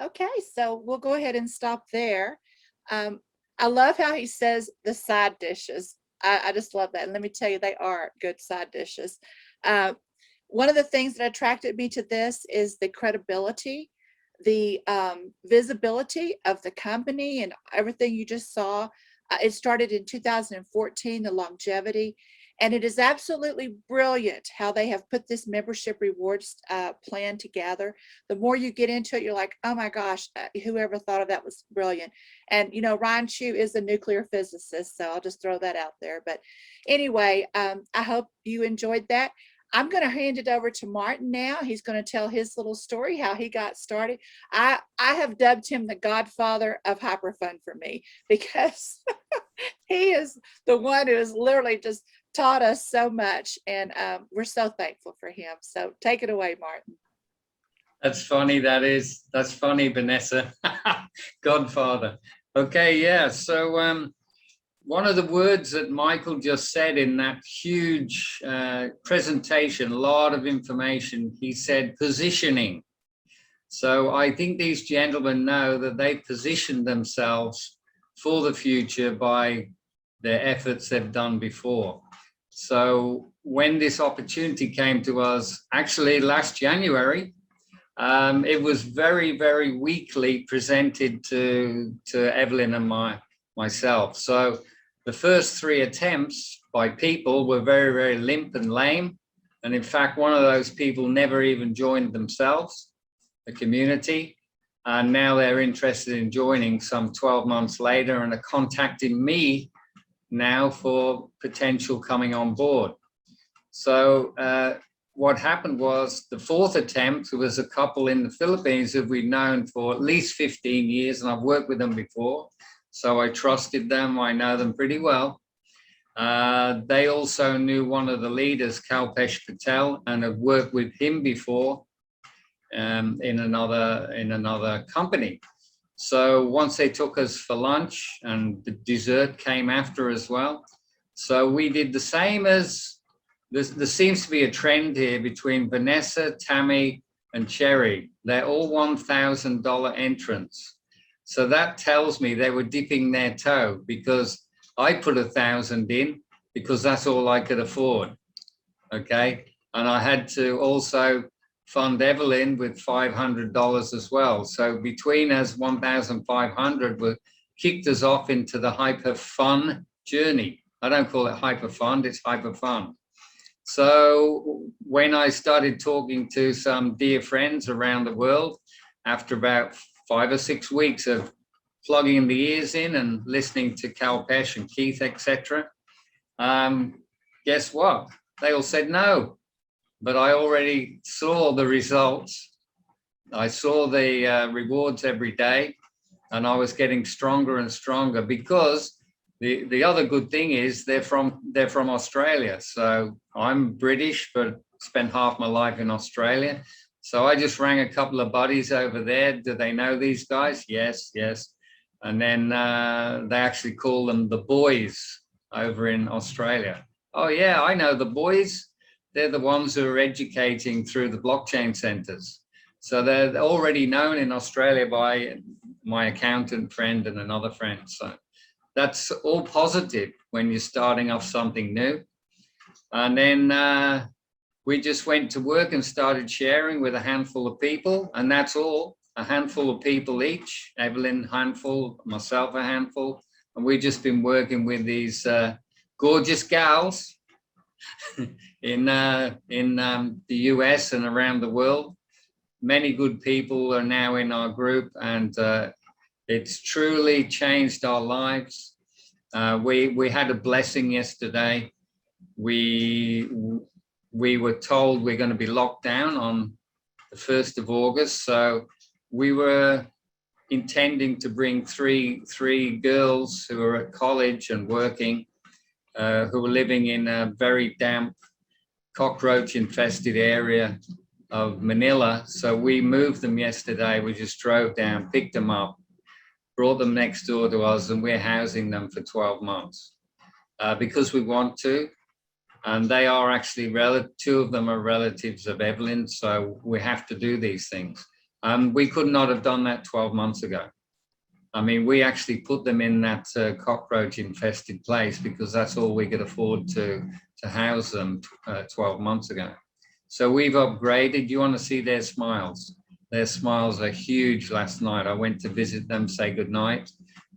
Okay, so we'll go ahead and stop there. Um, I love how he says the side dishes. I just love that. And let me tell you, they are good side dishes. Uh, one of the things that attracted me to this is the credibility, the visibility of the company and everything you just saw. It started in 2014, the longevity, and it is absolutely brilliant how they have put this membership rewards plan together. The more you get into it, you're like, oh my gosh, whoever thought of that was brilliant. And you know, Ryan Chu is a nuclear physicist, so I'll just throw that out there. But anyway, I hope you enjoyed that. I'm going to hand it over to Martin now. He's going to tell his little story, how he got started. I have dubbed him the godfather of hyperfun for me because he is the one who has literally just taught us so much, and we're so thankful for him. So take it away, Martin. That's funny. That's funny, Vanessa. Godfather. Okay, yeah. So one of the words that Michael just said in that huge presentation, a lot of information, he said positioning. So I think these gentlemen know that they positioned themselves for the future by their efforts they've done before. So when this opportunity came to us, actually last January, it was very, very weakly presented to Evelyn and myself. So the first 3 attempts by people were very, very limp and lame. And in fact, one of those people never even joined themselves, the community. And now they're interested in joining some 12 months later and are contacting me now for potential coming on board. So what happened was the 4th attempt was a couple in the Philippines who we've known for at least 15 years, and I've worked with them before. So I trusted them. I know them pretty well. They also knew one of the leaders, Kalpesh Patel, and have worked with him before in another company. So once they took us for lunch, and the dessert came after as well. So we did the same as, there seems to be a trend here between Vanessa, Tammy, and Cherry. They're all $1,000 entrants. So that tells me they were dipping their toe, because I put 1,000 in because that's all I could afford. Okay. And I had to also fund Evelyn with $500 as well. So between us, 1,500 were kicked us off into the hyper fun journey. I don't call it hyper fund, it's hyper fun. So when I started talking to some dear friends around the world, after about 5 or 6 weeks of plugging the ears in and listening to Kalpesh and Keith, etc., guess what? They all said no. But I already saw the results. I saw the rewards every day, and I was getting stronger and stronger, because the other good thing is they're from Australia. So I'm British, but spent half my life in Australia. So I just rang a couple of buddies over there. Do they know these guys? Yes, yes. And then they actually call them the boys over in Australia. Oh yeah, I know the boys. They're the ones who are educating through the blockchain centers. So they're already known in Australia by my accountant friend and another friend. So that's all positive when you're starting off something new. And then we just went to work and started sharing with a handful of people, and that's all, a handful of people each. Evelyn, a handful, myself, a handful. And we've just been working with these gorgeous gals in the US and around the world. Many good people are now in our group, and it's truly changed our lives. We had a blessing yesterday. We were told we're going to be locked down on the 1st of August. So we were intending to bring three girls who are at college and working, who were living in a very damp, cockroach infested area of Manila. So we moved them yesterday. We just drove down, picked them up, brought them next door to us, and we're housing them for 12 months because we want to. And they are actually 2 of them are relatives of Evelyn. So we have to do these things. We could not have done that 12 months ago. I mean, we actually put them in that cockroach infested place because that's all we could afford to house them 12 months ago. So we've upgraded. You want to see their smiles? Their smiles are huge. Last night I went to visit them, say goodnight,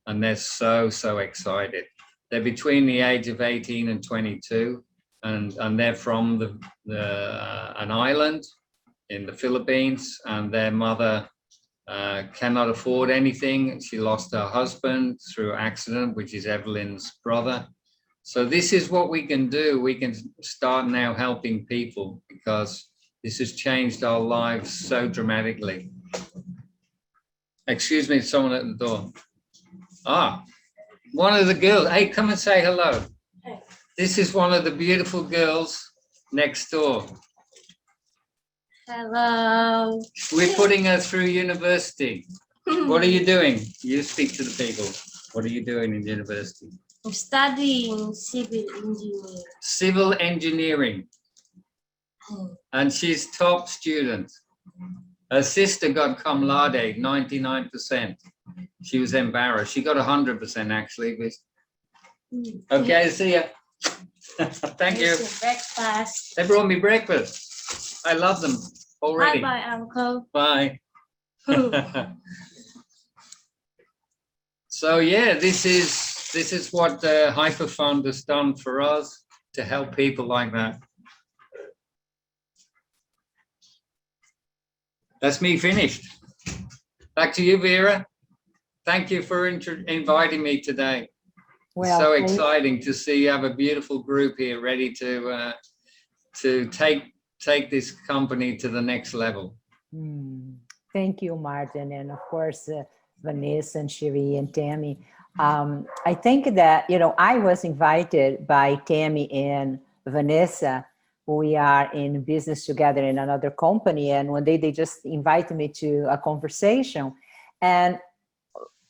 and they're so excited. They're between the age of 18 and 22, and they're from an island in the Philippines, and their mother cannot afford anything. She lost her husband through accident, which is Evelyn's brother. So this is what we can do. We can start now helping people because this has changed our lives so dramatically. Excuse me, someone at the door. Ah, one of the girls. Hey, come and say hello. This is one of the beautiful girls next door. Hello. We're putting her through university. What are you doing? You speak to the people. What are you doing in university? I'm studying civil engineering. Civil engineering. And she's top student. Her sister got cum laude, 99%. She was embarrassed. She got 100% actually. Okay, see ya. Thank you. Breakfast. They brought me breakfast. I love them already. Bye, Uncle. Bye. So yeah, this is what the Hyper Fund has done for us to help people like that. That's me finished. Back to you, Vera. Thank you for inviting me today. Well, So exciting to see you have a beautiful group here ready to take this company to the next level. Thank you, Martin, and of course, Vanessa and Cherie and Tammy. I think that, I was invited by Tammy and Vanessa. We are in business together in another company, and one day they just invited me to a conversation. And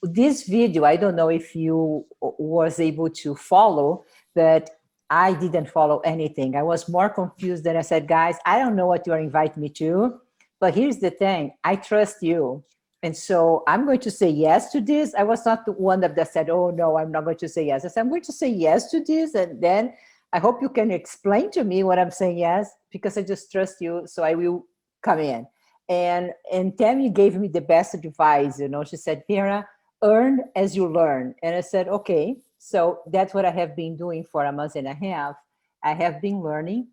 this video, I don't know if you was able to follow, but I didn't follow anything. I was more confused than I said, guys, I don't know what you are inviting me to, but here's the thing, I trust you. And so I'm going to say yes to this. I was not the one that said, oh no, I'm not going to say yes. I said, I'm going to say yes to this. And then I hope you can explain to me what I'm saying yes, because I just trust you. So I will come in. And Tammy gave me the best advice. She said, Vera, earn as you learn. And I said, okay. So that's what I have been doing for a month and a half. I have been learning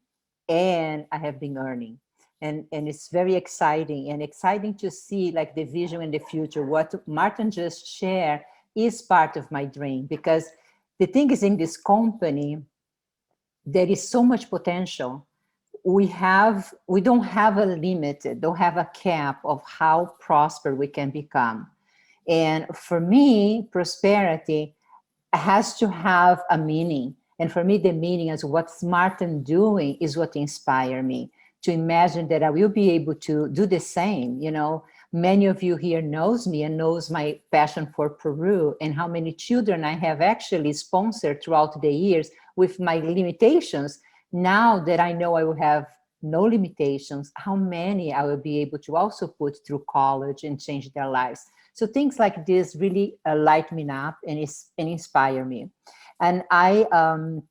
and I have been earning. And it's very exciting to see like the vision in the future. What Martin just shared is part of my dream, because the thing is, in this company, there is so much potential. We don't have a limit, don't have a cap of how prosperous we can become. And for me, prosperity has to have a meaning. And for me, the meaning is what's Martin doing is what inspires me to imagine that I will be able to do the same. Many of you here knows me and knows my passion for Peru and how many children I have actually sponsored throughout the years with my limitations. Now that I know I will have no limitations, how many I will be able to also put through college and change their lives. So things like this really light me up and inspire me. And I'm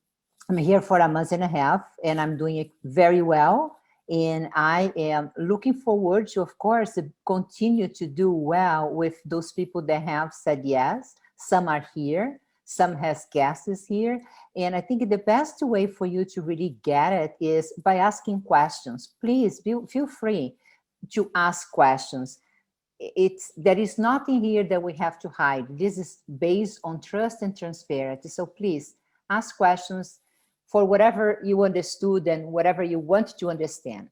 here for a month and a half, and I'm doing it very well. And I am looking forward to, of course, continue to do well with those people that have said yes. Some are here, some has guests here. And I think the best way for you to really get it is by asking questions. Please feel free to ask questions. There is nothing here that we have to hide. This is based on trust and transparency. So please ask questions for whatever you understood and whatever you want to understand.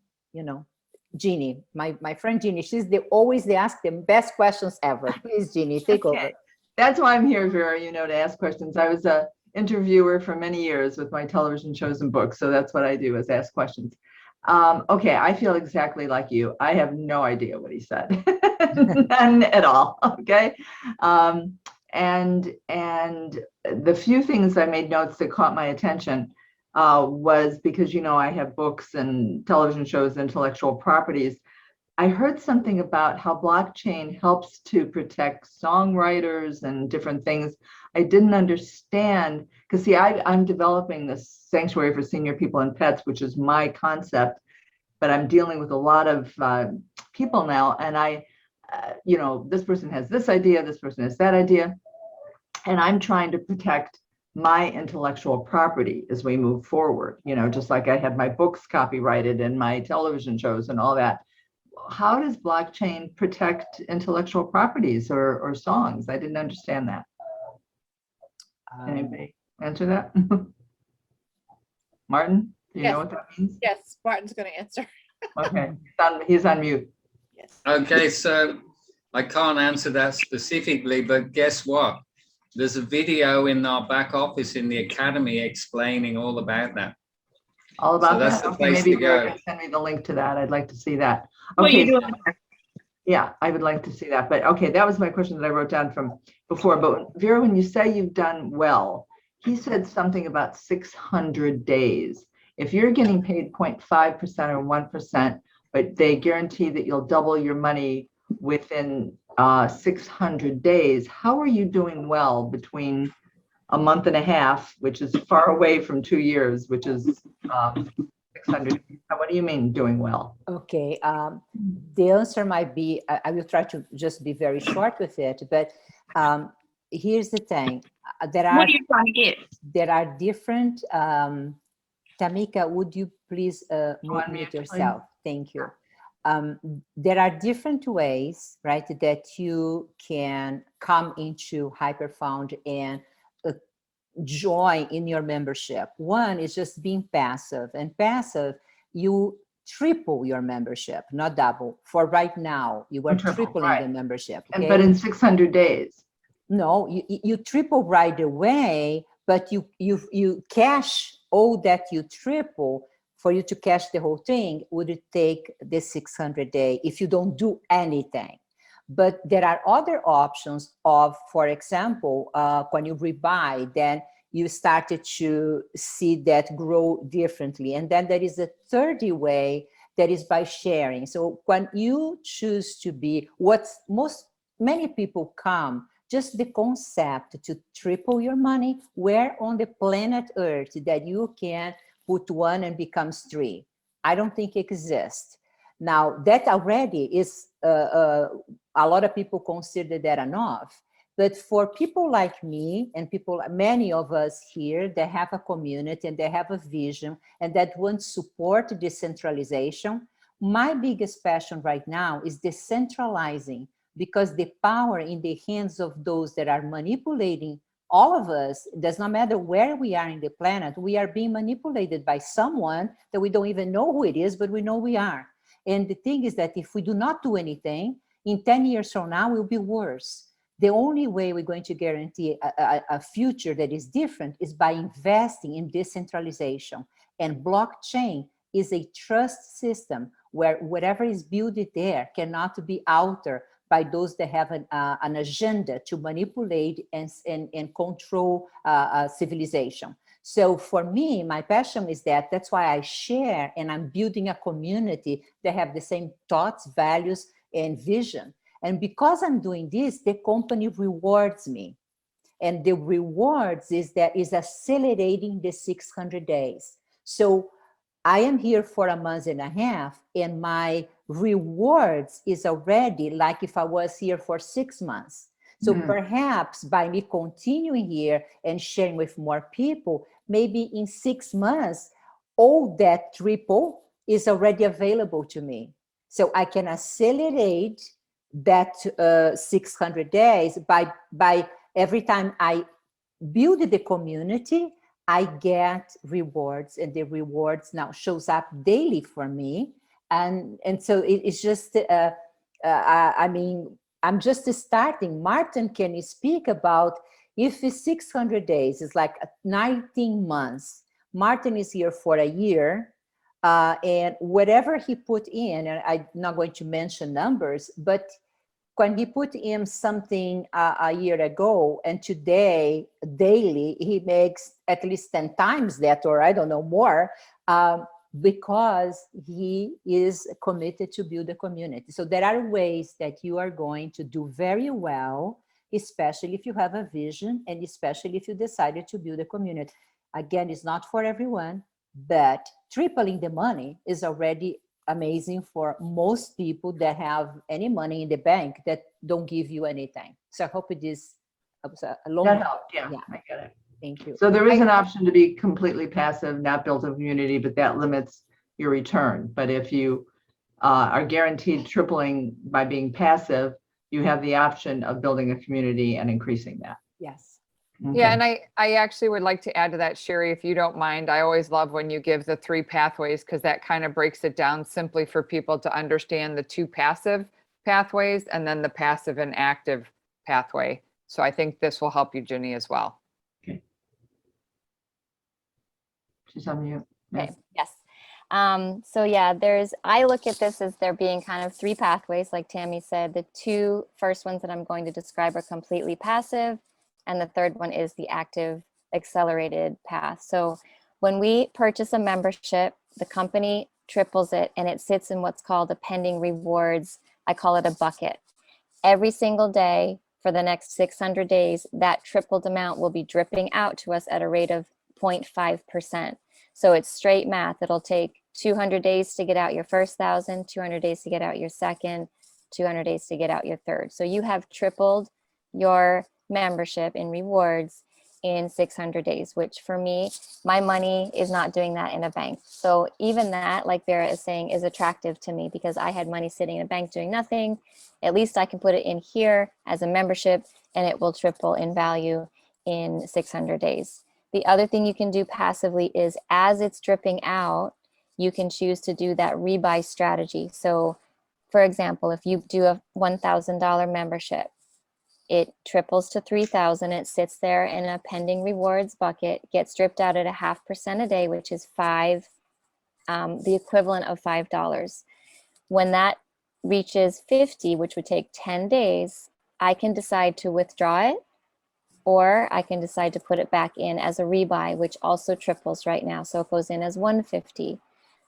Jeannie, my friend Jeannie, she's always ask the best questions ever. Please, Jeannie, take over. That's why I'm here, Vera, to ask questions. I was a interviewer for many years with my television shows and books. So that's what I do, is ask questions. Okay, I feel exactly like you. I have no idea what he said. None at all. Okay. And the few things I made notes that caught my attention was because, I have books and television shows, intellectual properties. I heard something about how blockchain helps to protect songwriters and different things. I didn't understand because see, I'm developing this sanctuary for senior people and pets, which is my concept, but I'm dealing with a lot of people now, and this person has this idea, this person has that idea, and I'm trying to protect my intellectual property as we move forward. Just like I have my books copyrighted and my television shows and all that. How does blockchain protect intellectual properties or songs? I didn't understand that. Anybody answer that? Martin, do you know what that means? Yes, Martin's going to answer. Okay, he's on mute. Yes. Okay, so I can't answer that specifically, but guess what? There's a video in our back office in the academy explaining all about that. All about So that's that? the Okay, place maybe to go. Vera can send me the link to that. I'd like to see that. What Okay, you doing? yeah, I would like to see that. But okay, that was my question that I wrote down from before. But Vera, when you say you've done well, he said something about 600 days. If you're getting paid 0.5% or 1%, but they guarantee that you'll double your money within 600 days, how are you doing well between a month and a half, which is far away from 2 years, which is 600? What do you mean doing well? Okay, the answer might be, I will try to just be very short with it, but here's the thing. What are you trying to get? There are different, Tamika, would you please Unmute, mute please. yourself? Thank you. There are different ways, right, that you can come into Hyperfound and join in your membership. One is just being passive, and passive, you triple your membership, not double. For right now, you are Triple, tripling right. the membership. And Okay? but in 600 days. No, you triple right away, but you cash all that you triple. For you to cash the whole thing, would it take the 600 day if you don't do anything? But there are other options of, for example, when you rebuy, then you started to see that grow differently. And then there is a third way, that is by sharing. So when you choose to be many people come, just the concept to triple your money, where on the planet Earth that you can put one and becomes three. I don't think it exists. Now, that already is, a lot of people consider that enough. But for people like me and many of us here that have a community and they have a vision and that want to support decentralization, my biggest passion right now is decentralizing, because the power in the hands of those that are manipulating all of us, it does not matter where we are in the planet, we are being manipulated by someone that we don't even know who it is, but we know we are. And the thing is that if we do not do anything, in 10 years from now, it will be worse. The only way we're going to guarantee a future that is different is by investing in decentralization. And blockchain is a trust system where whatever is built there cannot be altered by those that have an agenda to manipulate and control civilization. So for me, my passion is that's why I share, and I'm building a community that have the same thoughts, values, and vision. And because I'm doing this, the company rewards me. And the rewards is accelerating the 600 days. So I am here for a month and a half, and my rewards is already like if I was here for 6 months. So perhaps by me continuing here and sharing with more people, maybe in 6 months, all that triple is already available to me. So I can accelerate that 600 days by every time I build the community, I get rewards, and the rewards now shows up daily for me. And so it's just, I mean, I'm just starting. Martin, can you speak about if it's 600 days, it's like 19 months. Martin is here for a year, and whatever he put in, and I'm not going to mention numbers, but when he put in something a year ago, and today, daily, he makes at least 10 times that, or I don't know, more. because he is committed to build a community. So there are ways that you are going to do very well, especially if you have a vision and especially if you decided to build a community. Again, it's not for everyone, but tripling the money is already amazing for most people that have any money in the bank that don't give you anything. So I hope it is a long. That helped, yeah, Yeah. I get it. Thank you. So there is an option to be completely passive, not build a community, but that limits your return. But if you are guaranteed tripling by being passive, you have the option of building a community and increasing that. Yes. Yeah, Okay. and I actually would like to add to that, Sherry, if you don't mind. I always love when you give the 3 pathways because that kind of breaks it down simply for people to understand the 2 passive pathways and then the passive and active pathway. So I think this will help you, Ginny, as well. She's on mute. Okay, yes. So yeah, I look at this as there being kind of 3 pathways, like Tammy said. The 2 first ones that I'm going to describe are completely passive, and the third one is the active accelerated path. So when we purchase a membership, the company triples it and it sits in what's called a pending rewards. I call it a bucket. Every single day for the next 600 days, that tripled amount will be dripping out to us at a rate of 0.5%. So it's straight math. It'll take 200 days to get out your first 1,000, 200 days to get out your second, 200 days to get out your third. So you have tripled your membership in rewards in 600 days, which for me, my money is not doing that in a bank. So even that, like Vera is saying, is attractive to me because I had money sitting in a bank doing nothing. At least I can put it in here as a membership and it will triple in value in 600 days. The other thing you can do passively is as it's dripping out, you can choose to do that rebuy strategy. So for example, if you do a $1,000 membership, it triples to 3,000. It sits there in a pending rewards bucket, gets dripped out at 0.5% a day, which is the equivalent of $5. When that reaches 50, which would take 10 days, I can decide to withdraw it, or I can decide to put it back in as a rebuy, which also triples right now. So it goes in as 150.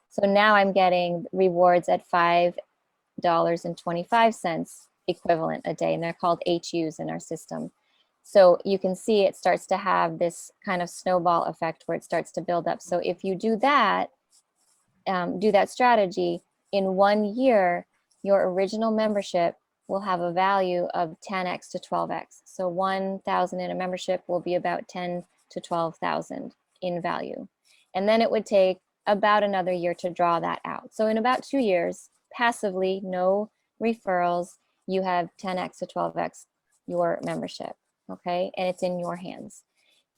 So now I'm getting rewards at $5.25 equivalent a day, and they're called HUs in our system. So you can see it starts to have this kind of snowball effect where it starts to build up. So if you do that strategy, in 1 year, your original membership will have a value of 10x to 12x. So 1,000 in a membership will be about 10 to 12,000 in value. And then it would take about another year to draw that out. So in about 2 years, passively, no referrals, you have 10x to 12x your membership, okay? And it's in your hands.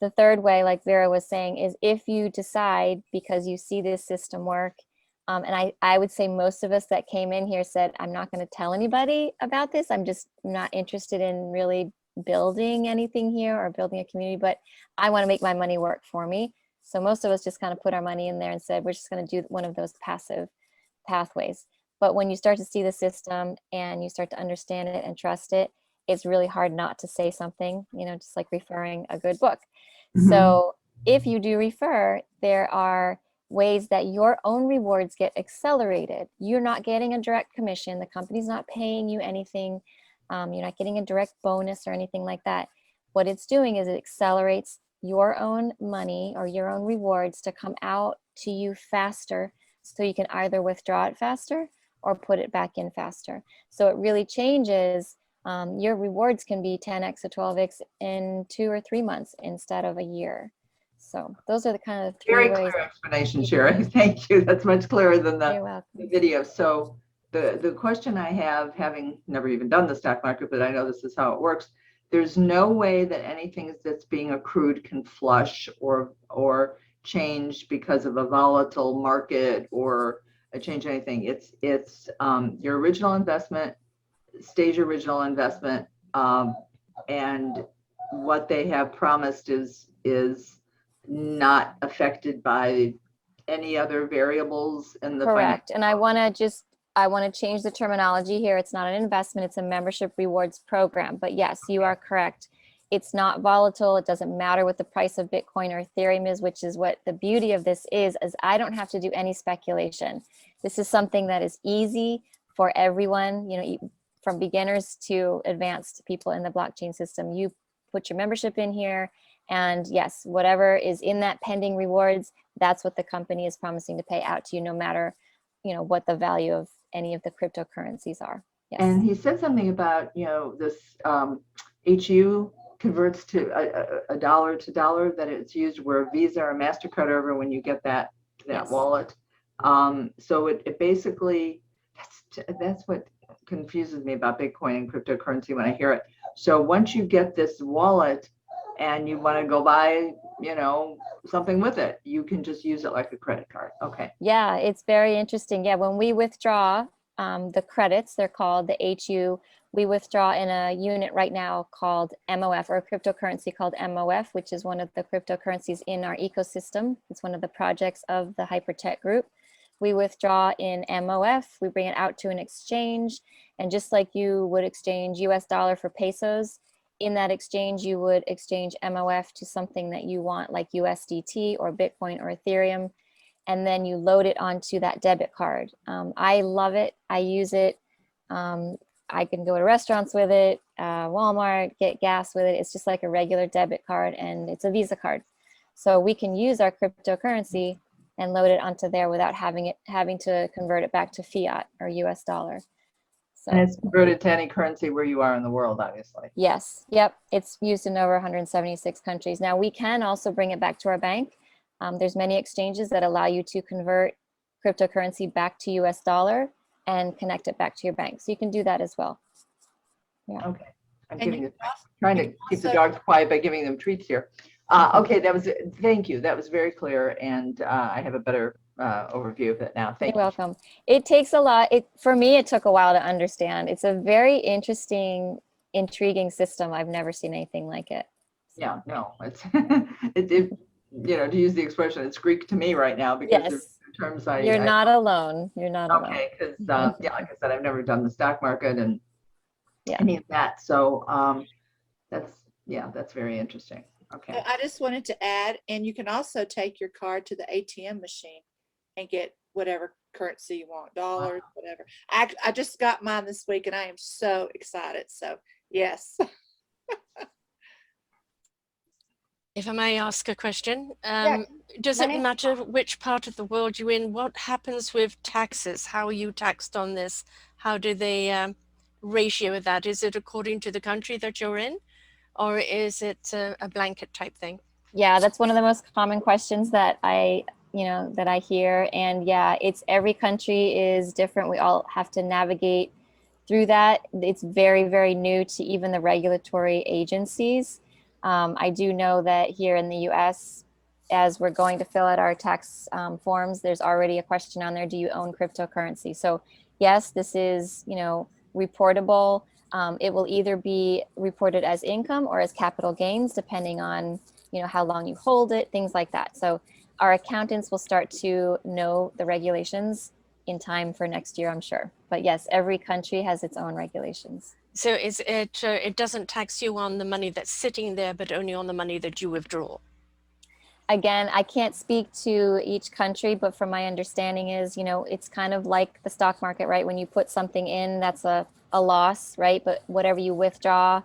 The third way, like Vera was saying, is if you decide, because you see this system work, and I would say most of us that came in here said, I'm not going to tell anybody about this. I'm just not interested in really building anything here or building a community, but I want to make my money work for me. So most of us just kind of put our money in there and said, we're just going to do one of those passive pathways. But when you start to see the system and you start to understand it and trust it, it's really hard not to say something, just like referring a good book. Mhm. So if you do refer, there are ways that your own rewards get accelerated. You're not getting a direct commission. The company's not paying you anything. You're not getting a direct bonus or anything like that. What it's doing is it accelerates your own money or your own rewards to come out to you faster, so you can either withdraw it faster or put it back in faster. So it really changes. Your rewards can be 10x to 12x in 2 or 3 months instead of a year. So those are the kind of 3 Very ways. clear explanation, Sherry. Thank you. That's much clearer than You're the welcome. video. So the question I have, having never even done the stock market, but I know this is how it works. There's no way that anything that's being accrued can flush or change because of a volatile market or a change in anything. It's your original investment, stays your original investment, and what they have promised is not affected by any other variables in the Correct. And I want to change the terminology here. It's not an investment, it's a membership rewards program. But yes, you are correct. It's not volatile. It doesn't matter what the price of Bitcoin or Ethereum is, which is what the beauty of this is I don't have to do any speculation. This is something that is easy for everyone, from beginners to advanced people in the blockchain system. You put your membership in here, and yes, whatever is in that pending rewards, that's what the company is promising to pay out to you, no matter, what the value of any of the cryptocurrencies are. Yes. And he said something about, this HU converts to a dollar to dollar, that it's used where Visa or MasterCard over when you get that Yes. wallet. So it basically, that's what confuses me about Bitcoin and cryptocurrency when I hear it. So once you get this wallet and you want to go buy, something with it, you can just use it like a credit card. Okay. Yeah, it's very interesting. Yeah, when we withdraw the credits, they're called the HU, we withdraw in a unit right now called MOF, or a cryptocurrency called MOF, which is one of the cryptocurrencies in our ecosystem. It's one of the projects of the Hypertech Group. We withdraw in MOF, we bring it out to an exchange, and just like you would exchange US dollar for pesos, in that exchange, you would exchange MOF to something that you want, like USDT or Bitcoin or Ethereum, and then you load it onto that debit card. I love it. I use it. I can go to restaurants with it, Walmart, get gas with it. It's just like a regular debit card, and it's a Visa card. So we can use our cryptocurrency and load it onto there without having to convert it back to fiat or US dollar. So, And it's converted to any currency where you are in the world, obviously. yes, yep, it's used in over 176 countries. Now we can also bring it back to our bank. There's many exchanges that allow you to convert cryptocurrency back to US dollar and connect it back to your bank. So you can do that as well. Yeah. Okay. I'm And you trying to you keep the also- dogs quiet by giving them treats here. Okay, thank you. That was very clear, and I have a better overview of it now. Thank You're you. welcome. It takes a lot. For me, it took a while to understand. It's a very interesting, intriguing system. I've never seen anything like it. Yeah, no, it's to use the expression, it's Greek to me right now because Yes. there's terms You're not alone. You're not alone. okay, because yeah, like I said, I've never done the stock market and Yeah. any of that. So that's very interesting. Okay. I just wanted to add, and you can also take your card to the ATM machine and get whatever currency you want, dollars, whatever. I just got mine this week and I am so excited. So yes. If I may ask a question, Yeah, does it Renee? matter which part of the world you're in? What happens with taxes? How are you taxed on this? How do they ratio that? Is it according to the country that you're in, or is it a blanket type thing? Yeah, that's one of the most common questions that I hear. And yeah, it's every country is different. We all have to navigate through that. It's very, very new to even the regulatory agencies. I do know that here in the US, as we're going to fill out our tax forms, there's already a question on there, do you own cryptocurrency? So yes, this is, reportable. It will either be reported as income or as capital gains, depending on, how long you hold it, things like that. So our accountants will start to know the regulations in time for next year, I'm sure. But yes, every country has its own regulations. So it doesn't tax you on the money that's sitting there, but only on the money that you withdraw. Again, I can't speak to each country, but from my understanding is, it's kind of like the stock market, right? When you put something in, that's a loss, right? But whatever you withdraw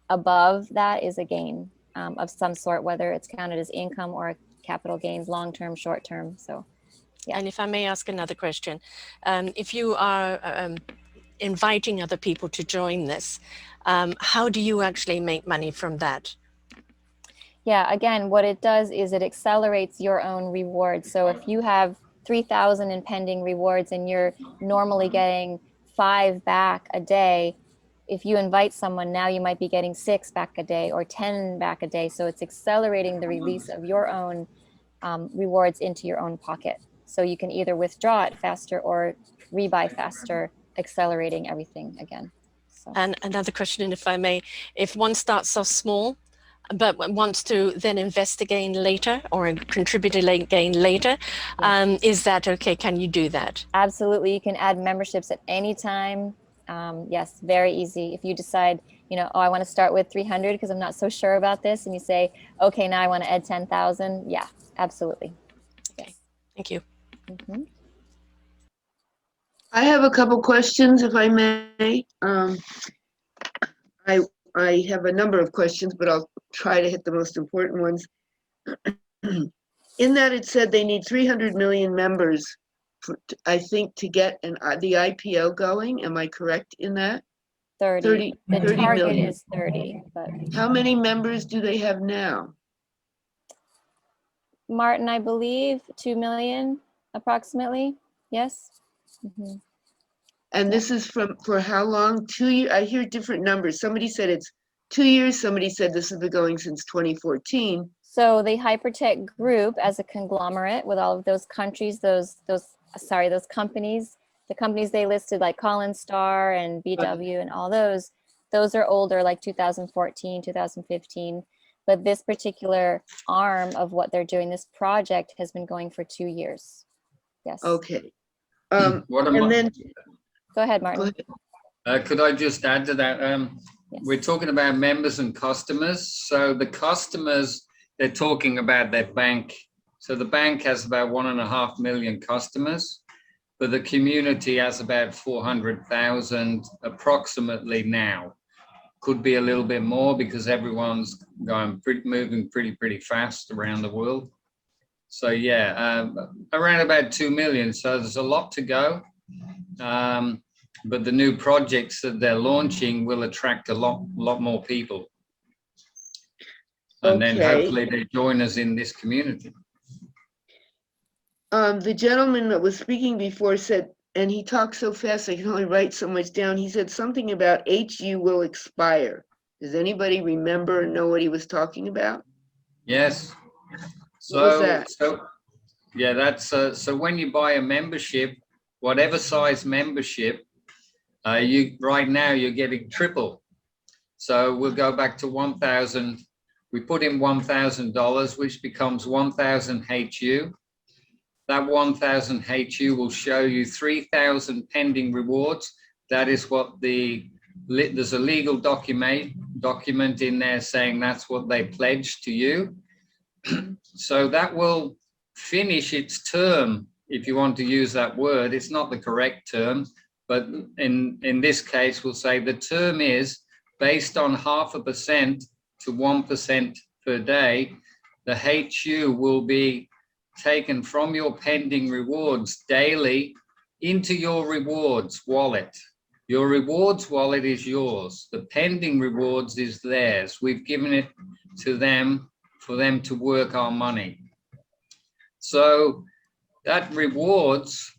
above that is a gain of some sort, whether it's counted as income or capital gains, long-term, short-term. So, yeah. And if I may ask another question, if you are inviting other people to join this, how do you actually make money from that? Yeah, again, what it does is it accelerates your own rewards. So if you have 3,000 in pending rewards and you're normally getting 5 back a day, if you invite someone now, you might be getting 6 back a day or 10 back a day. So it's accelerating the release of your own rewards into your own pocket. So you can either withdraw it faster or rebuy faster, accelerating everything again. So. And another question, if I may, if one starts off small, but wants to then invest again later or contribute again later, is that okay? Can you do that? Absolutely. You can add memberships at any time. Yes, very easy. If you decide, oh, I want to start with 300 because I'm not so sure about this, and you say, okay, now I want to add 10,000. Yeah, absolutely. Okay, thank you. Mhm. I have a couple questions, if I may. I have a number of questions, but I'll try to hit the most important ones. In that it said they need 300 million members, I think, to get the IPO going. Am I correct in that? 30. The 30 target million. is 30, but How many members do they have now? Martin, I believe 2 million approximately. Yes. Mhm. And this is for how long? 2 years? I hear different numbers. Somebody said it's 2 years. Somebody said this has been going since 2014. So the Hypertech Group, as a conglomerate with all of those countries, those companies, the companies they listed like Collins Star and BW and all those are older, like 2014, 2015. But this particular arm of what they're doing, this project has been going for 2 years. Yes. Okay. What am And I- then, Go ahead, Martin. go ahead. Could I just add to that? Yes. We're talking about members and customers. So the customers, they're talking about their bank. So the bank has about 1.5 million customers, but the community has about 400,000 approximately now. Could be a little bit more because everyone's moving pretty fast around the world. So yeah, around about 2 million. So there's a lot to go. But the new projects that they're launching will attract a lot more people. And then Okay. hopefully they join us in this community. The gentleman that was speaking before said, and he talked so fast, I can only write so much down. He said something about HU will expire. Does anybody remember or know what he was talking about? Yes. What was that? So yeah, that's so when you buy a membership, whatever size membership, right now you're getting triple. So we'll go back to 1,000. We put in $1,000, which becomes 1,000 HU. That 1,000 HU will show you 3,000 pending rewards. That is what there's a legal document in there saying that's what they pledged to you. So that will finish its term, if you want to use that word. It's not the correct term, but in this case, we'll say the term is based on 0.5% to 1% per day. The HU will be taken from your pending rewards daily into your rewards wallet. Your rewards wallet is yours. The pending rewards is theirs. We've given it to them for them to work our money. So that rewards,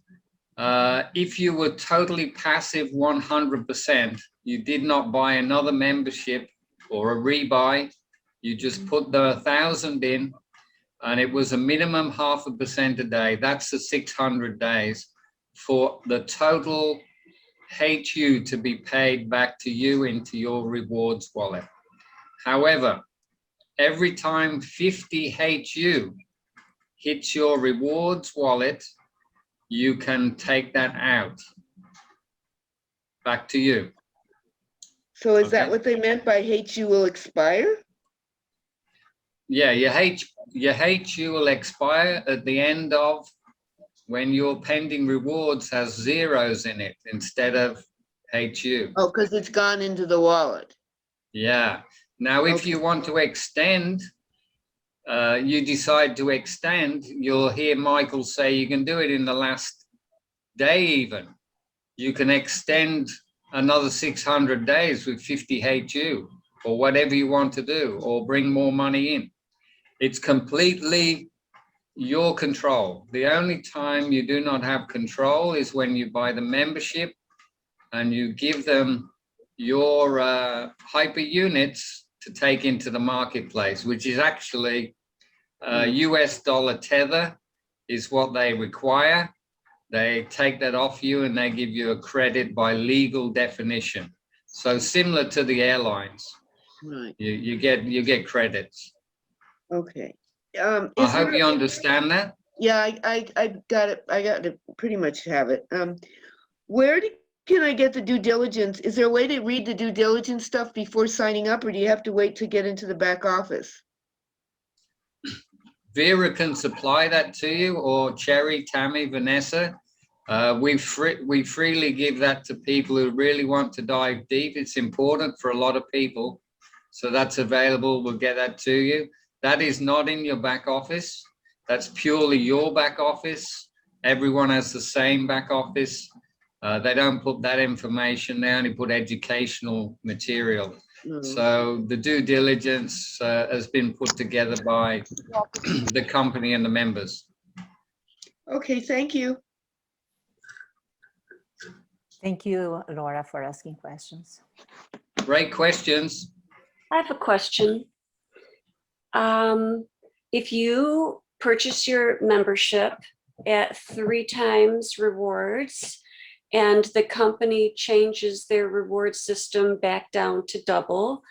if you were totally passive 100%, you did not buy another membership or a rebuy, you just put the 1,000 in, and it was a minimum 0.5% a day. That's the 600 days for the total HU to be paid back to you into your rewards wallet. However, every time 50 HU hits your rewards wallet, you can take that out. Back to you. So is that Okay. what they meant by HU will expire? Yeah, your HU will expire at the end of when your pending rewards has zeros in it instead of HU. Oh, because it's gone into the wallet. Yeah. Now, if Okay. you want to extend, you decide to extend, you'll hear Michael say you can do it in the last day even. You can extend another 600 days with 50 HU or whatever you want to do, or bring more money in. It's completely your control. The only time you do not have control is when you buy the membership and you give them your hyper units to take into the marketplace, which is actually US dollar tether is what they require. They take that off you and they give you a credit by legal definition. So similar to the airlines, Right, you get credits. okay. I Is hope there- you understand that. Yeah, I got it. I got to pretty much have it. Where do can I get the due diligence? Is there a way to read the due diligence stuff before signing up, or do you have to wait to get into the back office? Vera can supply that to you, or Cherry, Tammy, Vanessa. We freely give that to people who really want to dive deep. It's important for a lot of people. So that's available. We'll get that to you. That is not in your back office. That's purely your back office. Everyone has the same back office. They don't put that information. They only put educational material. So the due diligence has been put together by the company and the members. Okay, thank you. Thank you, Laura, for asking questions. Great questions. I have a question. If you purchase your membership at 3 times rewards and the company changes their reward system back down to double,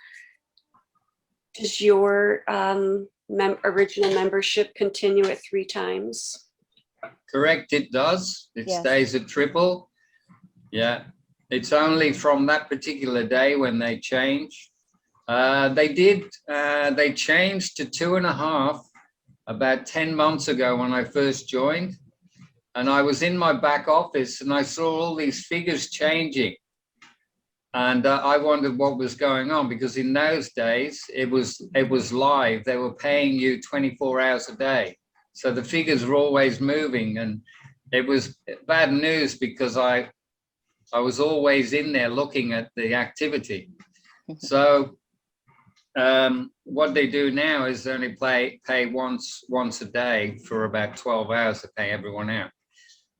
does your original membership continue at 3 times? Correct, it does. It Yes. stays at triple. Yeah, it's only from that particular day when they change. They changed to 2.5 about 10 months ago when I first joined. And I was in my back office and I saw all these figures changing. And I wondered what was going on, because in those days it was live. They were paying you 24 hours a day. So the figures were always moving, and it was bad news because I was always in there looking at the activity. So what they do now is only pay once a day for about 12 hours to pay everyone out.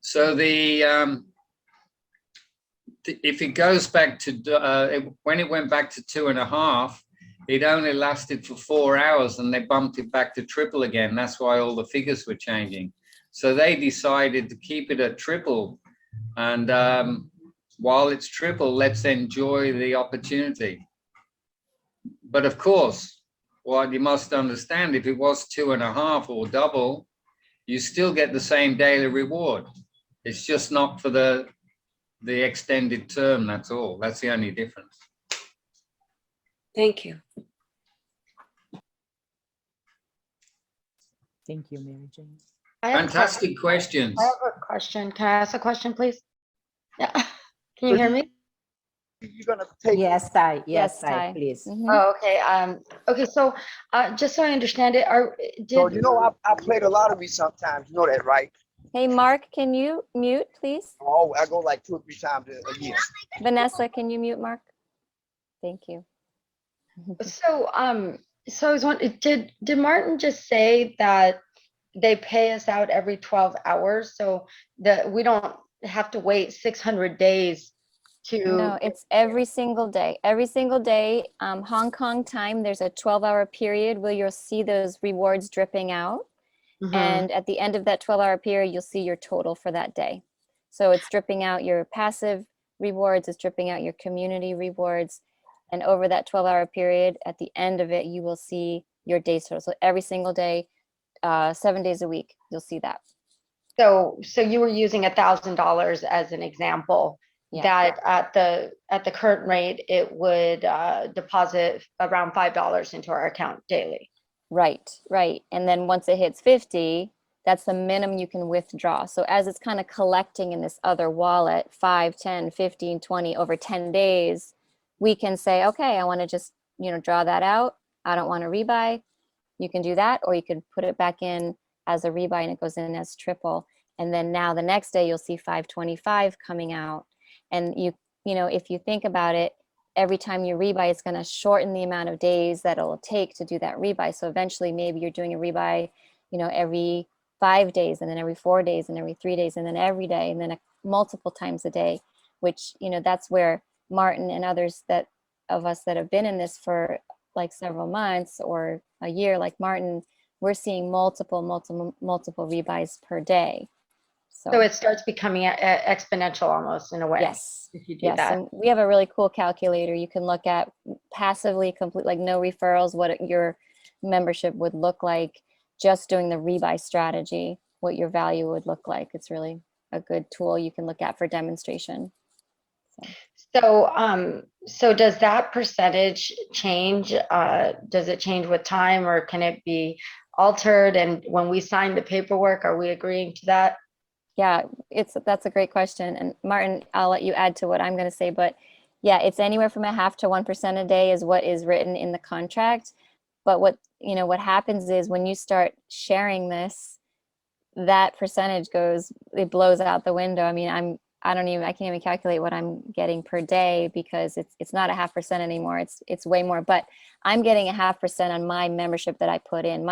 So if it goes back to when it went back to 2.5, it only lasted for 4 hours, and they bumped it back to triple again. That's why all the figures were changing. So they decided to keep it at triple, and while it's triple, let's enjoy the opportunity. But of course, what you must understand, if it was 2.5 or double, you still get the same daily reward. It's just not for the extended term, that's all. That's the only difference. Thank you. Thank you, Mary Jane. Fantastic questions. I have a question. Can I ask a question, please? Yeah. Can you hear me? You're gonna take. Yes, Ty. Yes, Yes, Ty, Ty. please. Mhm. Oh, okay. Okay. So, just so I understand it, So you know, I play the lottery sometimes. You know that, right? Hey, Mark, can you mute, please? Oh, I go like 2 or 3 times a year. Vanessa, can you mute Mark? Thank you. So, so I was wondering, did Martin just say that they pay us out every 12 hours, so that we don't have to wait 600 days to? No, it's every single day. Every single day, Hong Kong time, there's a 12-hour period where you'll see those rewards dripping out. Mhm. And at the end of that 12-hour period, you'll see your total for that day. So it's dripping out your passive rewards, it's dripping out your community rewards. And over that 12-hour period, at the end of it, you will see your day total. So every single day, 7 days a week, you'll see that. So you were using $1,000 as an example. Yeah. That at the current rate, it would deposit around $5 into our account daily. Right, right. And then once it hits 50, that's the minimum you can withdraw. So as it's kind of collecting in this other wallet, 5, 10, 15, 20 over 10 days, we can say, okay, I want to just, draw that out. I don't want to rebuy. You can do that, or you can put it back in as a rebuy and it goes in as triple. And then now the next day you'll see 525 coming out. And if you think about it, every time you rebuy, it's going to shorten the amount of days that it'll take to do that rebuy. So eventually maybe you're doing a rebuy, every 5 days, and then every 4 days, and every 3 days, and then every day, and then multiple times a day, which, that's where Martin and others of us that have been in this for like several months or a year, like Martin, we're seeing multiple rebuys per day. So it starts becoming exponential almost in a way. Yes. If you do Yes. that. And we have a really cool calculator. You can look at passively complete, like no referrals, what your membership would look like just doing the rebuy strategy, what your value would look like. It's really a good tool you can look at for demonstration. So does that percentage change? Does it change with time, or can it be altered? And when we sign the paperwork, are we agreeing to that? Yeah, that's a great question. And Martin, I'll let you add to what I'm going to say, but yeah, it's anywhere from 0.5 to 1% a day is what is written in the contract. But what happens is when you start sharing this, that percentage it blows out the window. I mean, I can't even calculate what I'm getting per day because it's not 0.5% anymore. It's way more, but I'm getting 0.5% on my membership that I put in.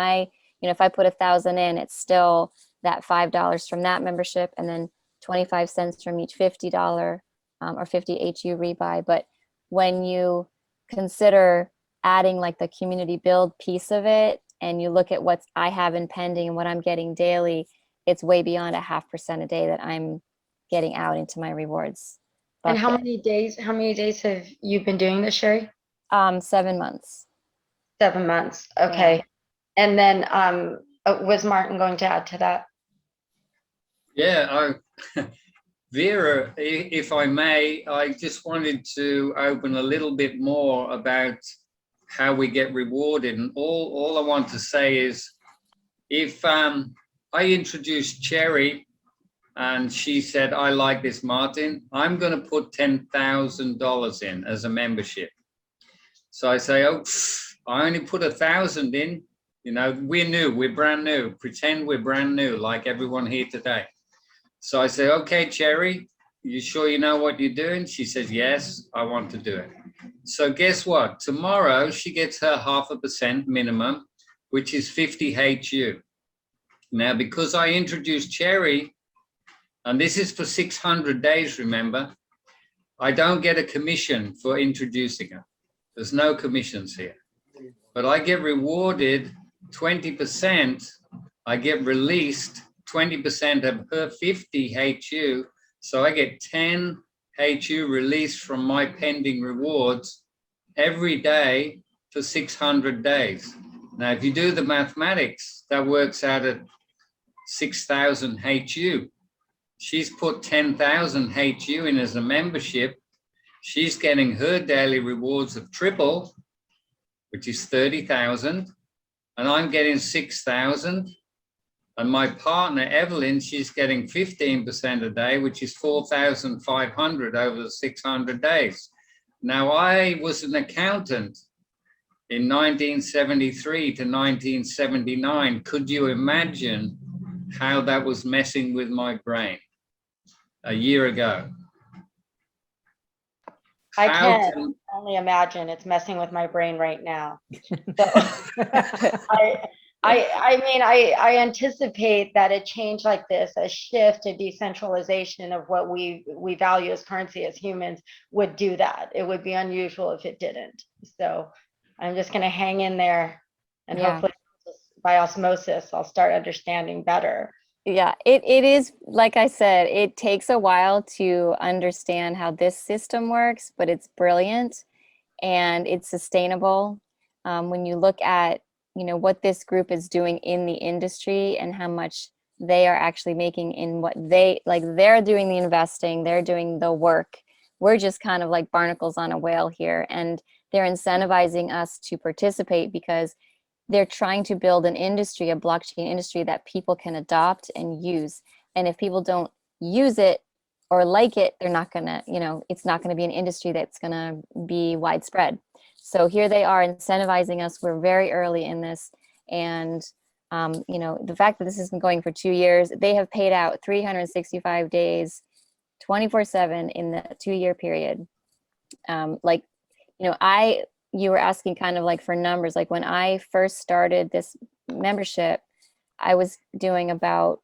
If I put 1,000 in, it's still that $5 from that membership and then 25 cents from each $50 or 50 HU rebuy. But when you consider adding like the community build piece of it, and you look at what I have in pending and what I'm getting daily, it's way beyond 0.5% a day that I'm getting out into my rewards. And how bucket. many days have you been doing this, Sherry? 7 months. 7 months. Okay. And then was Martin going to add to that? Yeah, Vera, if I may, I just wanted to open a little bit more about how we get rewarded. And all I want to say is, if I introduced Cherry and she said, I like this, Martin, I'm going to put $10,000 in as a membership. So I say, oh, I only put 1,000 in. We're brand new. Pretend we're brand new, like everyone here today. So I say, okay, Cherry, you sure you know what you're doing? She says, yes, I want to do it. So guess what? Tomorrow she gets her 0.5% minimum, which is 50 HU. Now, because I introduced Cherry, and this is for 600 days, remember, I don't get a commission for introducing her. There's no commissions here. But I get rewarded 20%. I get released 20% of her 50 HU. So I get 10 HU released from my pending rewards every day for 600 days. Now, if you do the mathematics, that works out at 6,000 HU. She's put 10,000 HU in as a membership. She's getting her daily rewards of triple, which is 30,000. And I'm getting 6,000. And my partner, Evelyn, she's getting 15% a day, which is 4,500 over the 600 days. Now, I was an accountant in 1973 to 1979. Could you imagine how that was messing with my brain a year ago? I can only imagine it's messing with my brain right now. So, I anticipate that a change like this, a shift, a decentralization of what we value as currency as humans would do that. It would be unusual if it didn't. So I'm just going to hang in there, and hopefully by osmosis, I'll start understanding better. Yeah, it is, like I said, it takes a while to understand how this system works, but it's brilliant and it's sustainable. When you look at, what this group is doing in the industry and how much they are actually making in what they're doing the investing, they're doing the work. We're just kind of like barnacles on a whale here, and they're incentivizing us to participate because they're trying to build an industry, a blockchain industry that people can adopt and use. And if people don't use it or like it, they're not gonna, it's not gonna be an industry that's gonna be widespread. So here they are incentivizing us. We're very early in this. And, the fact that this has been going for 2 years, they have paid out 365 days, 24/7 in the 2-year period. You were asking kind of like for numbers, like when I first started this membership, I was doing about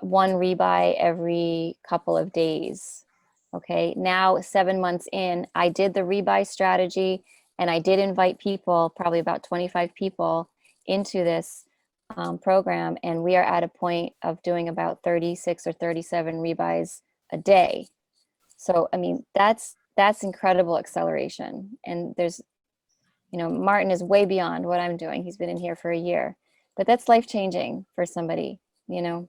1 rebuy every couple of days. Okay, now 7 months in, I did the rebuy strategy and I did invite people, probably about 25 people into this program. And we are at a point of doing about 36 or 37 rebuys a day. So, I mean, that's incredible acceleration. And there's, Martin is way beyond what I'm doing. He's been in here for a year, but that's life-changing for somebody, it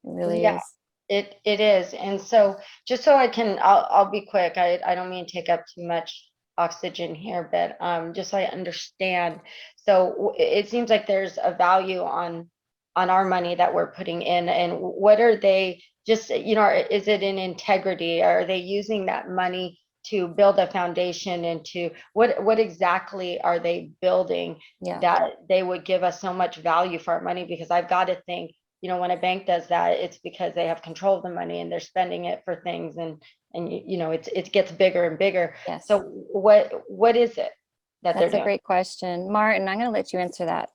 really is. It is. And so just so I'll be quick. I don't mean to take up too much oxygen here, but just so I understand. So it seems like there's a value on our money that we're putting in, and what are they just, is it in integrity? Are they using that money to build a foundation, and to what exactly are they building Yeah. that they would give us so much value for our money? Because I've got to think, when a bank does that, it's because they have control of the money and they're spending it for things, and it gets bigger and bigger. Yes. So what is it that they're That's a doing? great question. Martin, I'm going to let you answer that.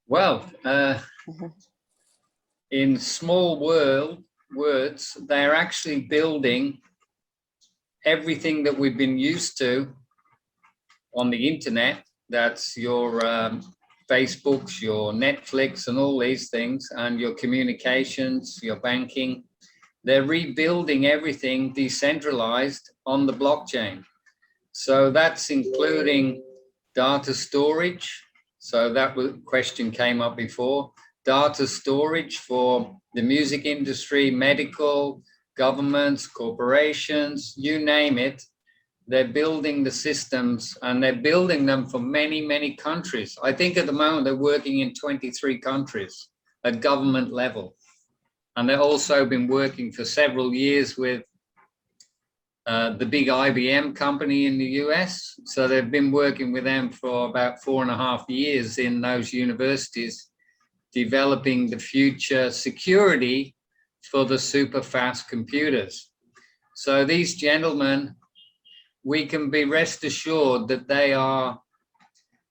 Well, in small words, they're actually building everything that we've been used to on the internet. That's your Facebooks, your Netflix, and all these things, and your communications, your banking. They're rebuilding everything decentralized on the blockchain. So that's including data storage. So that question came up before. Data storage for the music industry, medical, governments, corporations, you name it. They're building the systems, and they're building them for many, many countries. I think at the moment they're working in 23 countries at government level. And they've also been working for several years with the big IBM company in the US. So they've been working with them for about 4.5 years in those universities, developing the future security for the super fast computers. So these gentlemen, we can be rest assured that they are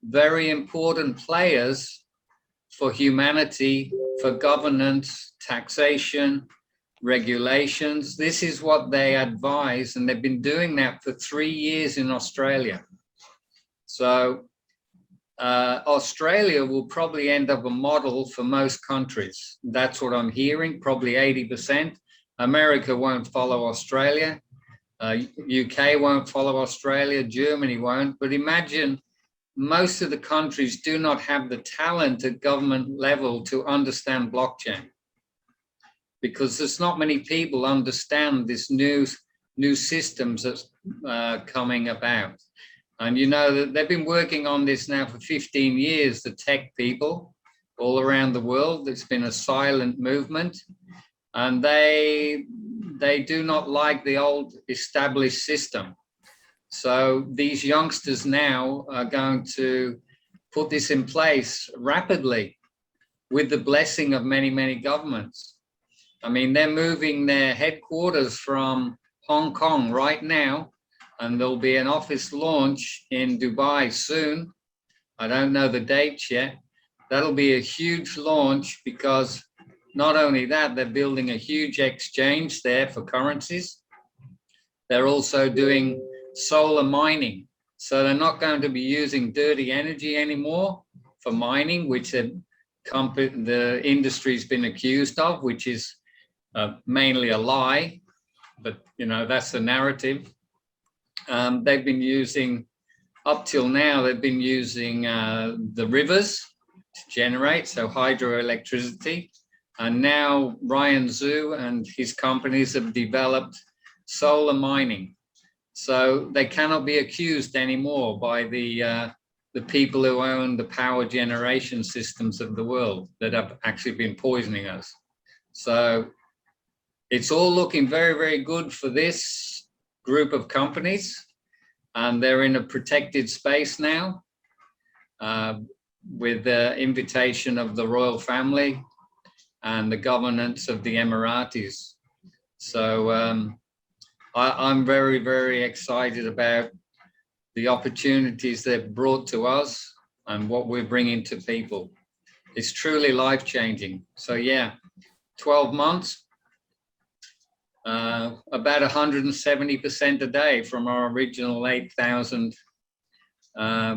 very important players for humanity, for governance, taxation, regulations. This is what they advise, and they've been doing that for 3 years in Australia. So Australia will probably end up a model for most countries. That's what I'm hearing, probably 80%. America won't follow Australia. UK won't follow Australia. Germany won't. But imagine most of the countries do not have the talent at government level to understand blockchain, because there's not many people understand this new systems that's coming about. And that they've been working on this now for 15 years, the tech people all around the world. It's been a silent movement, and they do not like the old established system. So these youngsters now are going to put this in place rapidly with the blessing of many, many governments. I mean, they're moving their headquarters from Hong Kong right now, and there'll be an office launch in Dubai soon. I don't know the dates yet. That'll be a huge launch, because not only that, they're building a huge exchange there for currencies. They're also doing solar mining. So they're not going to be using dirty energy anymore for mining, which the industry's been accused of, which is mainly a lie, but that's the narrative. They've been using, up till now, they've been using the rivers to generate, so hydroelectricity. And now Ryan Zhu and his companies have developed solar mining. So they cannot be accused anymore by the people who own the power generation systems of the world that have actually been poisoning us. So it's all looking very, very good for this group of companies, and they're in a protected space now with the invitation of the royal family and the governance of the Emiratis. So I'm very, very excited about the opportunities they've brought to us and what we're bringing to people. It's truly life-changing. So yeah, 12 months, about 170% a day from our original 8,000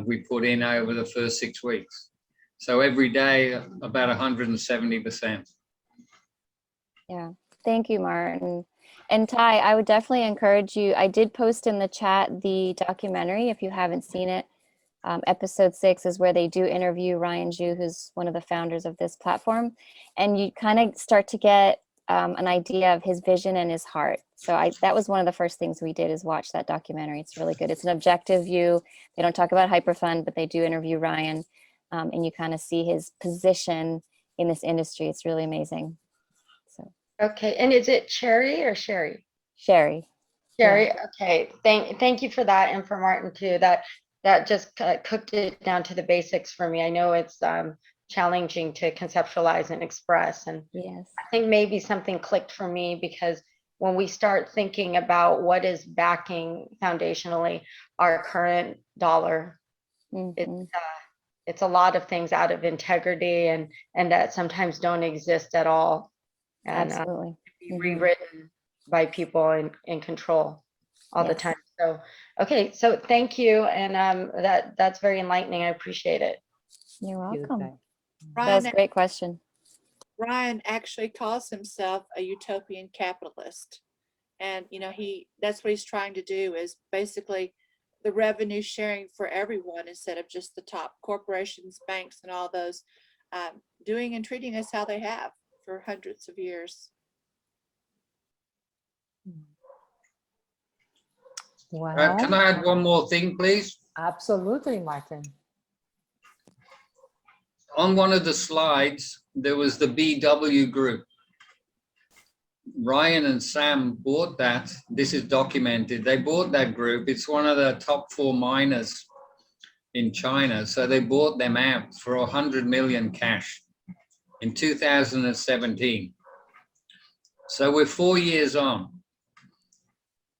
we put in over the first 6 weeks. So every day, about 170%. Yeah, thank you, Martin. And Ty, I would definitely encourage you. I did post in the chat the documentary, if you haven't seen it. Episode 6 is where they do interview Ryan Zhu, who's one of the founders of this platform. And you kind of start to get an idea of his vision and his heart. So that was one of the first things we did, is watch that documentary. It's really good. It's an objective view. They don't talk about Hyperfund, but they do interview Ryan, and you kind of see his position in this industry. It's really amazing. So Okay, and is it Cherry or Sherry? Sherry. Sherry, okay. Thank you for that, and for Martin too. That just cooked it down to the basics for me. I know it's challenging to conceptualize and express, and Yes. I think maybe something clicked for me, because when we start thinking about what is backing foundationally our current dollar, Mhm. it's a lot of things out of integrity and that sometimes don't exist at all, and Absolutely. be rewritten by people in control all the Yes. time. So, okay, so thank you, and that's very enlightening. I appreciate it. You're Thank you, welcome. Di. That was Ryan, a great question. Ryan actually calls himself a utopian capitalist. And, that's what he's trying to do, is basically the revenue sharing for everyone instead of just the top corporations, banks, and all those, doing and treating us how they have for hundreds of years. Well, Can I add one more thing, please? absolutely, Martin. On one of the slides, there was the BW Group. Ryan and Sam bought that. This is documented. They bought that group. It's one of the top 4 miners in China. So they bought them out for 100 million cash in 2017. So we're 4 years on.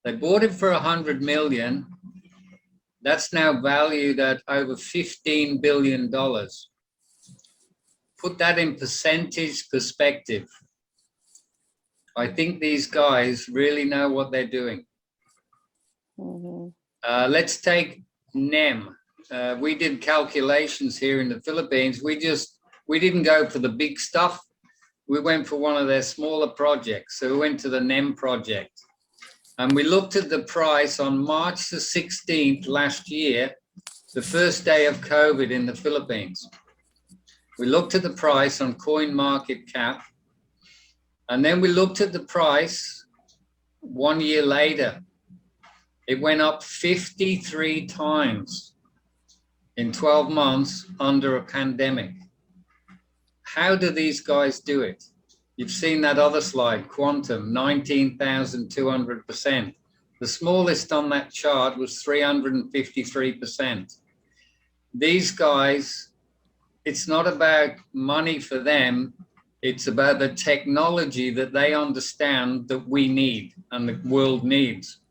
They bought it for 100 million. That's now valued at over $15 billion. Put that in percentage perspective. I think these guys really know what they're doing. Mhm. Let's take NEM. We did calculations here in the Philippines. We didn't go for the big stuff. We went for one of their smaller projects. So we went to the NEM project. And we looked at the price on March the 16th last year, the first day of COVID in the Philippines. We looked at the price on CoinMarketCap, and then we looked at the price 1 year later. It went up 53 times in 12 months under a pandemic. How do these guys do it? You've seen that other slide, Quantum, 19,200%. The smallest on that chart was 353%. These guys, it's not about money for them. It's about the technology that they understand that we need and the world needs.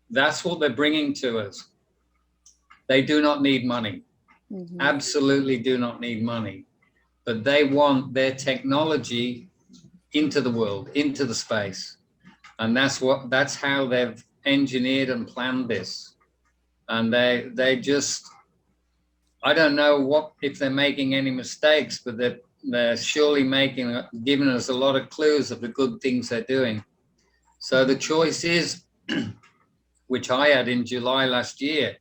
That's what they're bringing to us. They do not need money. Mhm. Absolutely do not need money. But they want their technology into the world, into the space. And that's how they've engineered and planned this. And they just, I don't know if they're making any mistakes, but they're surely giving us a lot of clues of the good things they're doing. So the choice is, which I had in July last year,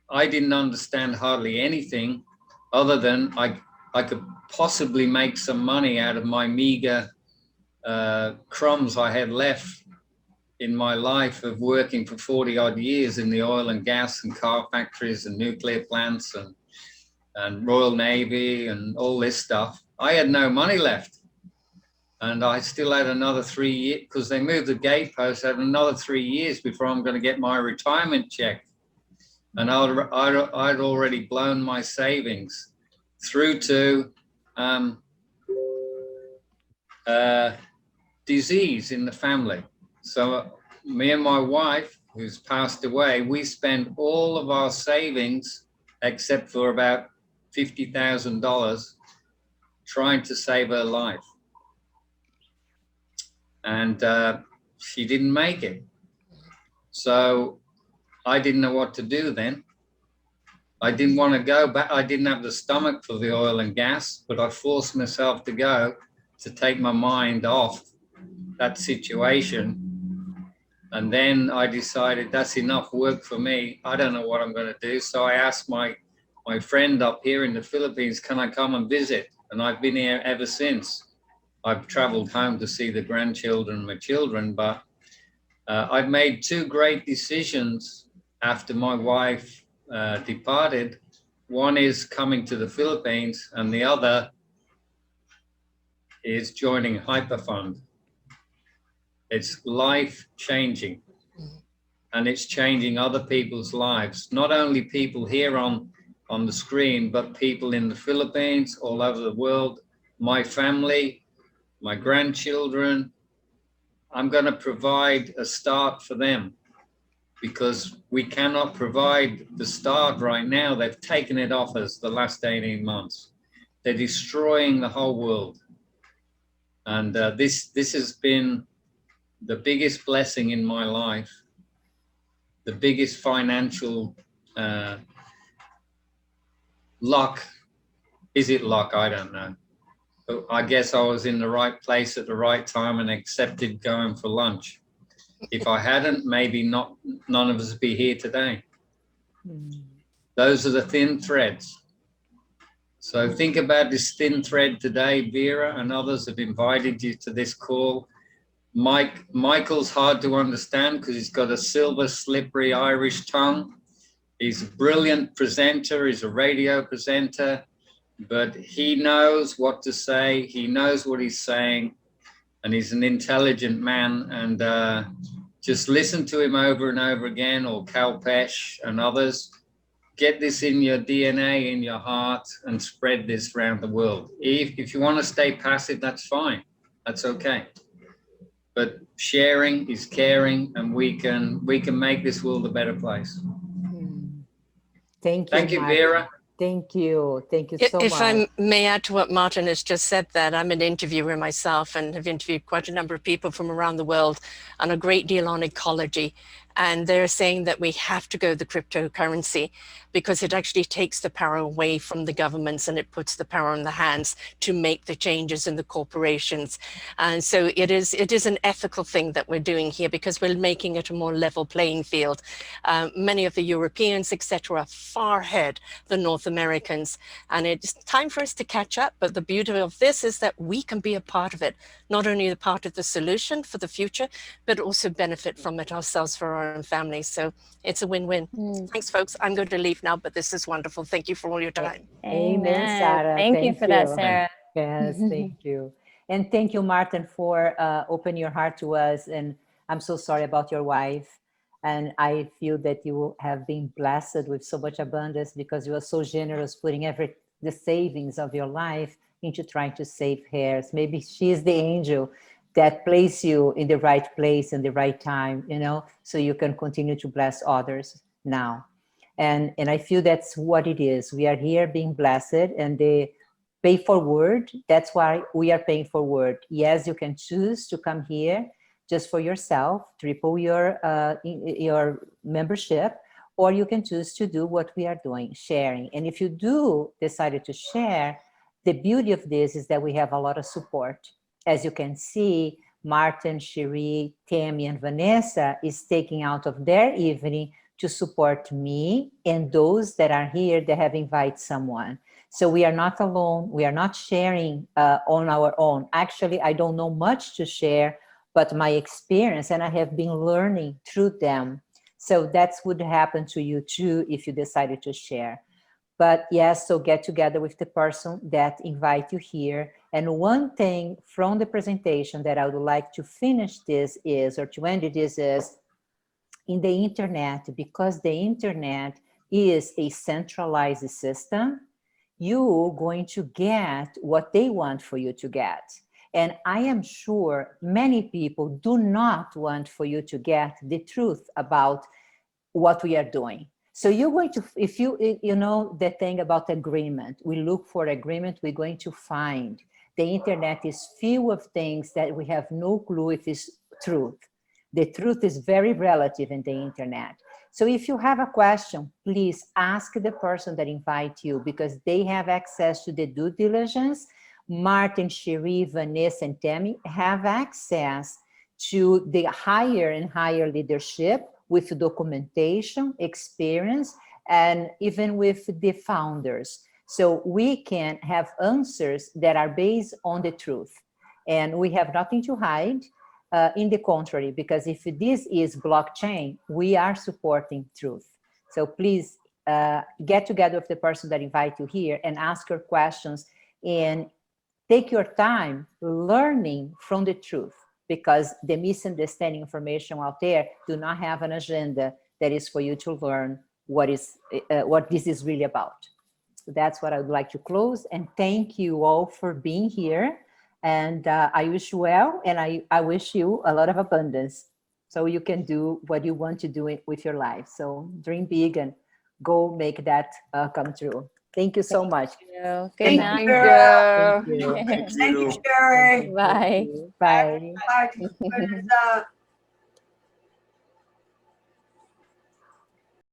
I didn't understand hardly anything other than I could possibly make some money out of my meager crumbs I had left in my life of working for 40 odd years in the oil and gas and car factories and nuclear plants and Royal Navy and all this stuff. I had no money left. And I still had another 3 years, because they moved the gatepost, I had another 3 years before I'm going to get my retirement check. And I'd already blown my savings through to disease in the family. So me and my wife, who's passed away, we spent all of our savings, except for about $50,000, trying to save her life. And she didn't make it. So I didn't know what to do then. I didn't want to go back. I didn't have the stomach for the oil and gas, but I forced myself to go to take my mind off that situation. And then I decided that's enough work for me. I don't know what I'm going to do. So I asked my friend up here in the Philippines, can I come and visit? And I've been here ever since. I've traveled home to see the grandchildren, my children, but I've made two great decisions after my wife departed. One is coming to the Philippines, and the other is joining Hyperfund. It's life changing, and it's changing other people's lives. Not only people here on the screen, but people in the Philippines, all over the world, my family, my grandchildren. I'm going to provide a start for them, because we cannot provide the start right now. They've taken it off us the last 18 months. They're destroying the whole world. And this has been the biggest blessing in my life, the biggest financial luck. Is it luck? I don't know. But I guess I was in the right place at the right time and accepted going for lunch. If I hadn't, maybe none of us would be here today. Those are the thin threads. So think about this thin thread today. Vera and others have invited you to this call. Michael's hard to understand because he's got a silver, slippery Irish tongue. He's a brilliant presenter. He's a radio presenter, but he knows what to say. He knows what he's saying, and he's an intelligent man. And just listen to him over and over again, or Cal Pesh and others. Get this in your DNA, in your heart, and spread this around the world. If you want to stay passive, that's fine. That's okay. But sharing is caring, and we can make this world a better place. Thank you. Thank you, Martin. Vera. Thank you. Thank you so much. If I may add to what Martin has just said, that I'm an interviewer myself and have interviewed quite a number of people from around the world, and a great deal on ecology. And they're saying that we have to go the cryptocurrency because it actually takes the power away from the governments and it puts the power in the hands to make the changes in the corporations. And so it is an ethical thing that we're doing here because we're making it a more level playing field. Many of the Europeans, etc., are far ahead the North Americans, and it's time for us to catch up. But the beauty of this is that we can be a part of it, not only a part of the solution for the future, but also benefit from it ourselves for our own families. So it's a win-win. Thanks, folks. I'm going to leave now, but this is wonderful. Thank you for all your time. Amen, Sarah. Thank you for that, Sarah. Yes, thank you. And thank you, Martin, for opening your heart to us. And I'm so sorry about your wife. And I feel that you have been blessed with so much abundance because you are so generous, putting the savings of your life into trying to save hers. Maybe she is the angel that place you in the right place in the right time, so you can continue to bless others now. And I feel that's what it is. We are here being blessed, and the pay forward, that's why we are paying forward. Yes, you can choose to come here just for yourself, triple your membership, or you can choose to do what we are doing, sharing. And if you do decide to share, the beauty of this is that we have a lot of support. As you can see, Martin, Cherie, Tammy, and Vanessa is taking out of their evening to support me and those that are here that have invited someone. So we are not alone. We are not sharing on our own. Actually, I don't know much to share, but my experience, and I have been learning through them. So that's what would happen to you too if you decided to share. But yes, so get together with the person that invite you here. And one thing from the presentation that I would like to finish this is, or to end this is, in the internet, because the internet is a centralized system, you're going to get what they want for you to get. And I am sure many people do not want for you to get the truth about what we are doing. So you're going to, if you know the thing about agreement, we look for agreement, we're going to find. The internet is full of things that we have no clue if it's truth. The truth is very relative in the internet. So if you have a question, please ask the person that invite you because they have access to the due diligence. Martin, Cherie, Vanessa, and Tammy have access to the higher and higher leadership with documentation, experience, and even with the founders. So we can have answers that are based on the truth. And we have nothing to hide. In the contrary, because if this is blockchain, we are supporting truth. So please get together with the person that invite you here and ask your questions and take your time learning from the truth, because the misunderstanding information out there do not have an agenda that is for you to learn what this is really about. So that's what I would like to close, and thank you all for being here. And I wish you well, and I wish you a lot of abundance so you can do what you want to do with your life. So dream big and go make that come true. Thank you so much. Good Thank night. Thank Thank you. you. Thank you, Sherry. Bye. Bye. Bye.